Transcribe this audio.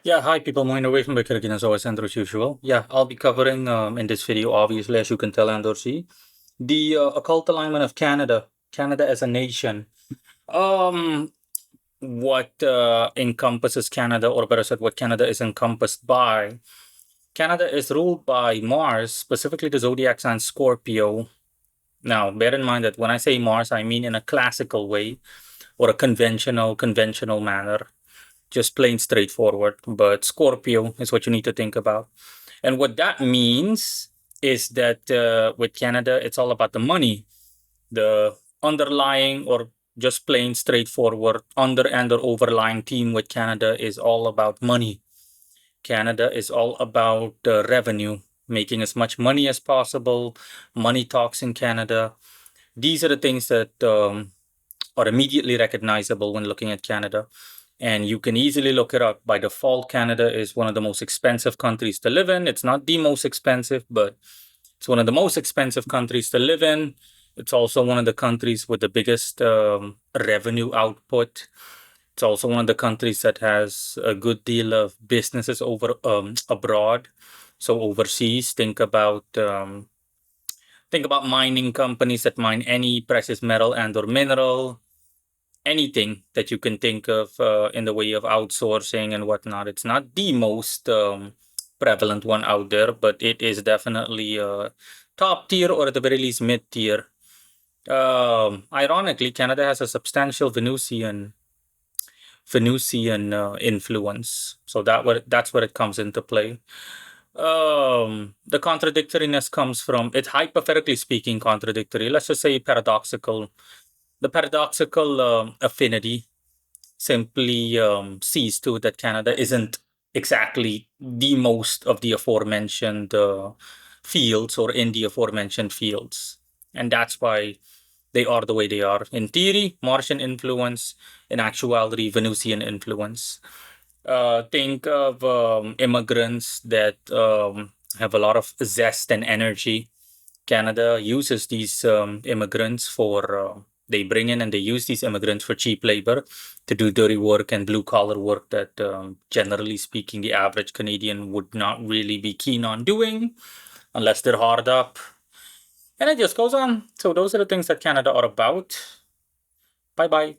Yeah, hi people, Moin away from Baker again as always, and as usual. Yeah, I'll be covering in this video, obviously, as you can tell and or see, the occult alignment of Canada, Canada as a nation. Um, what encompasses Canada, or better said, what Canada is encompassed by. Canada is ruled by Mars, specifically the zodiac sign Scorpio. Now, bear in mind that when I say Mars, I mean in a classical way or a conventional manner, just plain straightforward. But Scorpio is what you need to think about. And what that means is that with Canada, it's all about the money. The underlying or just plain straightforward under and or overlying theme with Canada is all about money. Canada is all about revenue, making as much money as possible. Money talks in Canada. These are the things that are immediately recognizable when looking at Canada. And you can easily look it up. By default, Canada is one of the most expensive countries to live in. It's not the most expensive, but it's one of the most expensive countries to live in. It's also one of the countries with the biggest revenue output. It's also one of the countries that has a good deal of businesses over abroad. So overseas, think about mining companies that mine any precious metal and or mineral, anything that you can think of in the way of outsourcing and whatnot. It's not the most prevalent one out there, but it is definitely top tier or at the very least mid tier. Ironically, Canada has a substantial Venusian influence, so that's where it comes into play. The contradictoriness comes from it, hypothetically speaking, contradictory. Let's just say paradoxical. The paradoxical affinity simply sees to it that Canada isn't exactly the most of the aforementioned fields or in the aforementioned fields. And that's why they are the way they are. In theory, Martian influence, in actuality, Venusian influence. Think of immigrants that have a lot of zest and energy. Canada uses these immigrants they bring in and they use these immigrants for cheap labor to do dirty work and blue collar work that, generally speaking, the average Canadian would not really be keen on doing unless they're hard up. And it just goes on. So, those are the things that Canada are about. Bye bye.